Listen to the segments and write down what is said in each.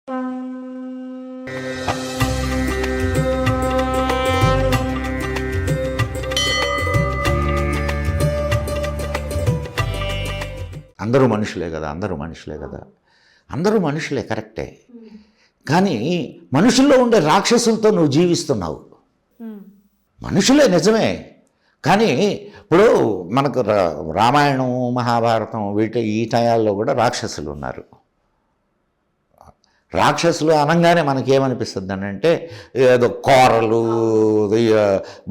అందరూ మనుషులే కదా, అందరూ మనుషులే కదా, అందరూ మనుషులే కరెక్టే. కానీ మనుషుల్లో ఉండే రాక్షసులతో నువ్వు జీవిస్తున్నావు. మనుషులే నిజమే, కానీ ఇప్పుడు మనకు రామాయణం మహాభారతం ఈ టయాల్లో కూడా రాక్షసులు ఉన్నారు. రాక్షసులు అనగానే మనకేమనిపిస్తుంది అని అంటే ఏదో కోరలు,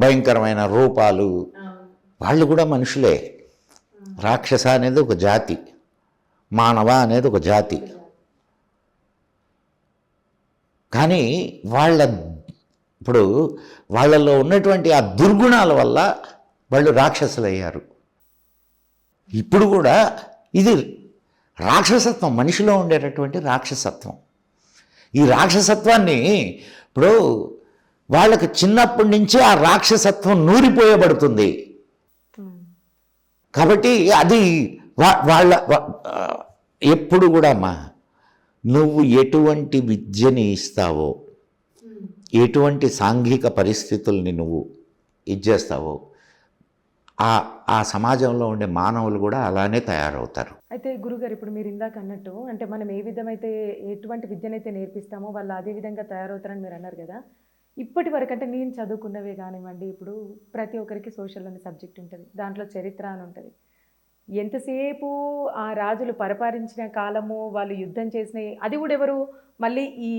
భయంకరమైన రూపాలు. వాళ్ళు కూడా మనుషులే. రాక్షస అనేది ఒక జాతి, మానవ అనేది ఒక జాతి. కానీ ఇప్పుడు వాళ్ళలో ఉన్నటువంటి ఆ దుర్గుణాల వల్ల వాళ్ళు రాక్షసులు అయ్యారు. ఇప్పుడు కూడా ఇది రాక్షసత్వం, మనిషిలో ఉండేటటువంటి రాక్షసత్వం. ఈ రాక్షసత్వాన్ని ఇప్పుడు వాళ్ళకి చిన్నప్పటి నుంచే ఆ రాక్షసత్వం నూరిపోయబడుతుంది. కాబట్టి అది వాళ్ళ ఎప్పుడు కూడా అమ్మా, నువ్వు ఎటువంటి విద్యని ఇస్తావో, ఎటువంటి సాంఘిక పరిస్థితుల్ని నువ్వు ఇచ్చేస్తావో, ఆ సమాజంలో ఉండే మానవులు కూడా అలానే తయారవుతారు. అయితే గురుగారు, ఇప్పుడు మీరు ఇందాక అన్నట్టు అంటే మనం ఏ విధమైతే ఎటువంటి విద్యనైతే నేర్పిస్తామో వాళ్ళు అదే విధంగా తయారవుతారని మీరు అన్నారు కదా. ఇప్పటి వరకు అంటే నేను చదువుకున్నవే కానివ్వండి, ఇప్పుడు ప్రతి ఒక్కరికి సోషల్ అనే సబ్జెక్ట్ ఉంటుంది, దాంట్లో చరిత్ర అని ఉంటుంది. ఎంతసేపు ఆ రాజులు పరిపాలించిన కాలము, వాళ్ళు యుద్ధం చేసిన, అది కూడా ఎవరు మళ్ళీ ఈ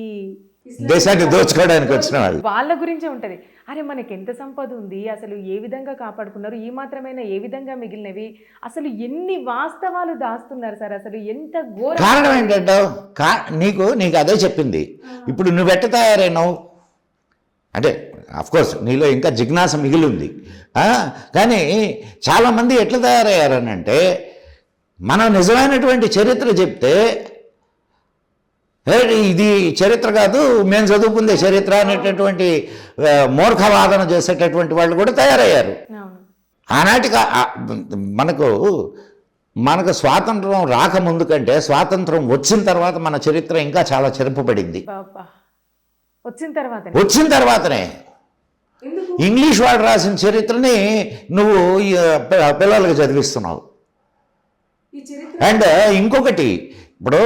దేశాన్ని దోచుకోవడానికి వచ్చిన వాళ్ళ గురించే ఉంటుంది. అరే మనకి ఎంత సంపద ఉంది, అసలు ఏ విధంగా కాపాడుకున్నారు, ఈ మాత్రమైనా ఏ విధంగా మిగిలినవి, అసలు ఎన్ని వాస్తవాలు దాస్తున్నారు సార్, అసలు ఎంత ఘోర. కారణం ఏంటంటే నీకు అదే చెప్పింది. ఇప్పుడు నువ్వు ఎట్ట తయారైనావు అంటే అఫ్కోర్స్ నీలో ఇంకా జిజ్ఞాస మిగిలి ఉంది. కానీ చాలామంది ఎట్లా తయారయ్యారని అంటే, మనం నిజమైనటువంటి చరిత్ర చెప్తే ఇది చరిత్ర కాదు, మేము చదువుకుందే చరిత్ర అనేటటువంటి మూర్ఖవాదన చేసేటటువంటి వాళ్ళు కూడా తయారయ్యారు. ఆనాటికి మనకు స్వాతంత్రం రాకముందు కంటే స్వాతంత్రం వచ్చిన తర్వాత మన చరిత్ర ఇంకా చాలా చెరుపబడింది. వచ్చిన తర్వాతనే ఇంగ్లీష్ వాడు రాసిన చరిత్రని నువ్వు పిల్లలకు చదివిస్తున్నావు. అండ్ ఇంకొకటి, ఇప్పుడు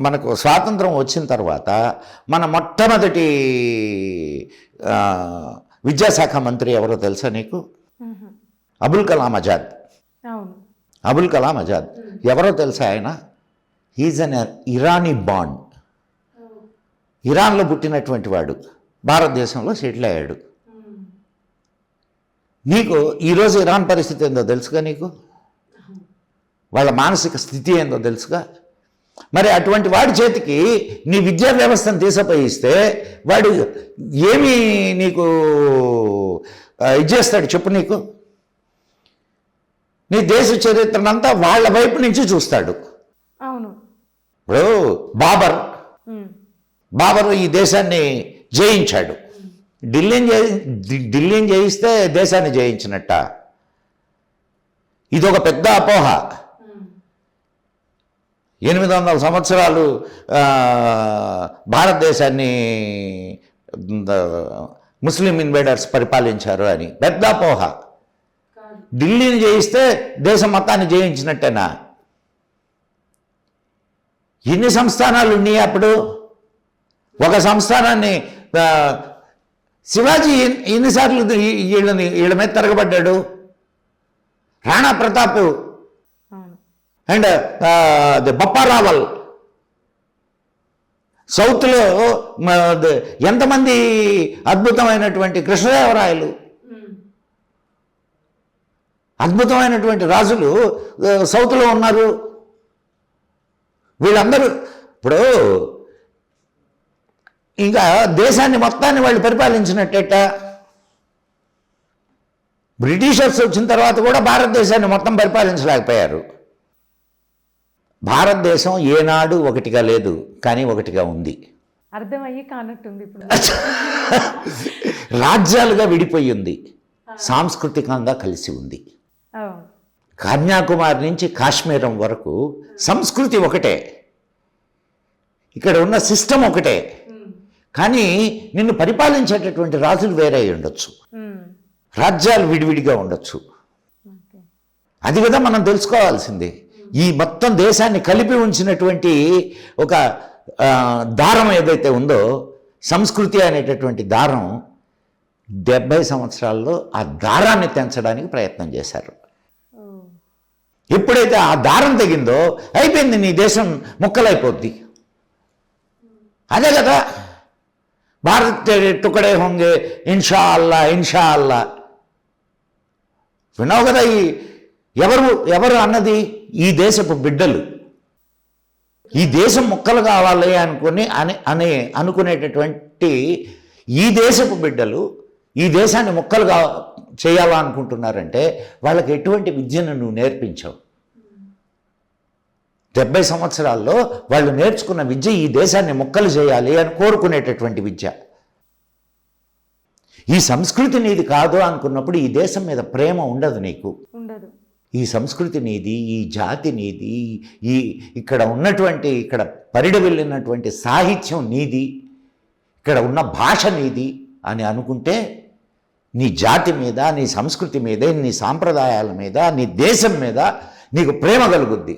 మనకు స్వాతంత్రం వచ్చిన తర్వాత మన మొట్టమొదటి విద్యాశాఖ మంత్రి ఎవరో తెలుసా నీకు? అబుల్ కలాం ఆజాద్. అబుల్ కలాం ఆజాద్ ఎవరో తెలుసా? ఆయన ఈజ్ అన్ ఇరానీ బాండ్. ఇరాన్లో పుట్టినటువంటి వాడు భారతదేశంలో సెటిల్ అయ్యాడు. నీకు ఈరోజు ఇరాన్ పరిస్థితి ఏందో తెలుసుగా? నీకు వాళ్ళ మానసిక స్థితి ఏందో తెలుసుగా? మరి అటువంటి వాడి చేతికి నీ విద్యా వ్యవస్థను తీసిపోయిస్తే వాడు ఏమి నీకు ఇచ్చేస్తాడు చెప్పు? నీకు నీ దేశ చరిత్రనంతా వాళ్ళ వైపు నుంచి చూస్తాడు. అవును. ఇప్పుడు బాబర్ ఈ దేశాన్ని జయించాడు. ఢిల్లీని జయిస్తే దేశాన్ని జయించినట్ట? ఇదొక పెద్ద అపోహ. 800 సంవత్సరాలు భారతదేశాన్ని ముస్లిం ఇన్వేడర్స్ పరిపాలించారు అని పెద్ద అపోహ. ఢిల్లీని జయిస్తే దేశం మొత్తాన్ని జయించినట్టేనా? ఎన్ని సంస్థానాలు ఉన్నాయి అప్పుడు? ఒక సంస్థానాన్ని శివాజీ ఎన్నిసార్లు వీళ్ళ మీద తిరగబడ్డాడు? రాణా ప్రతాప్ అండ్ బప్పారావల్. సౌత్లో ఎంతమంది అద్భుతమైనటువంటి కృష్ణదేవరాయలు, అద్భుతమైనటువంటి రాజులు సౌత్లో ఉన్నారు. వీళ్ళందరూ ఇప్పుడు ఇంకా దేశాన్ని మొత్తాన్ని వాళ్ళు పరిపాలించినట్టేట. బ్రిటిషర్స్ వచ్చిన తర్వాత కూడా భారతదేశాన్ని మొత్తం పరిపాలించలేకపోయారు. భారతదేశం ఏనాడు ఒకటిగా లేదు, కానీ ఒకటిగా ఉంది. అర్థమయ్యి కానట్టుంది. ఇప్పుడు రాజ్యాలుగా విడిపోయి ఉంది, సాంస్కృతికంగా కలిసి ఉంది. కన్యాకుమారి నుంచి కాశ్మీరం వరకు సంస్కృతి ఒకటే, ఇక్కడ ఉన్న సిస్టమ్ ఒకటే, కానీ నిన్ను పరిపాలించేటటువంటి రాజులు వేరే అయి ఉండొచ్చు, రాజ్యాలు విడివిడిగా ఉండొచ్చు. అది కదా మనం తెలుసుకోవాల్సింది. ఈ మొత్తం దేశాన్ని కలిపి ఉంచినటువంటి ఒక దారం ఏదైతే ఉందో, సంస్కృతి అనేటటువంటి దారం, 70 సంవత్సరాల్లో ఆ దారాన్ని తెంచడానికి ప్రయత్నం చేశారు. ఎప్పుడైతే ఆ దారం తెగిందో అయిపోయింది, నీ దేశం ముక్కలైపోద్ది. అదే కదా భారత్ టుకడే హోంగే ఇన్షా అల్లా ఇన్షా అల్లా. విన్నావు కదా, ఈ ఎవరు అన్నది? ఈ దేశపు బిడ్డలు. ఈ దేశం ముక్కలు కావాలి అనుకునేటటువంటి ఈ దేశపు బిడ్డలు ఈ దేశాన్ని ముక్కలుగా చేయాలనుకుంటున్నారంటే వాళ్ళకి ఎటువంటి విద్యను నువ్వు నేర్పించావు? 70 సంవత్సరాల్లో వాళ్ళు నేర్చుకున్న విద్య ఈ దేశాన్ని ముక్కలు చేయాలి అని కోరుకునేటటువంటి విద్య. ఈ సంస్కృతి నీది కాదు అనుకున్నప్పుడు ఈ దేశం మీద ప్రేమ ఉండదు నీకు. ఉండదు. ఈ సంస్కృతి నీది, ఈ జాతి నీది, ఇక్కడ పరిడి వెళ్ళినటువంటి సాహిత్యం నీది, ఇక్కడ ఉన్న భాష నీది అని అనుకుంటే నీ జాతి మీద, నీ సంస్కృతి మీద, నీ సాంప్రదాయాల మీద, నీ దేశం మీద నీకు ప్రేమ కలుగుద్ది.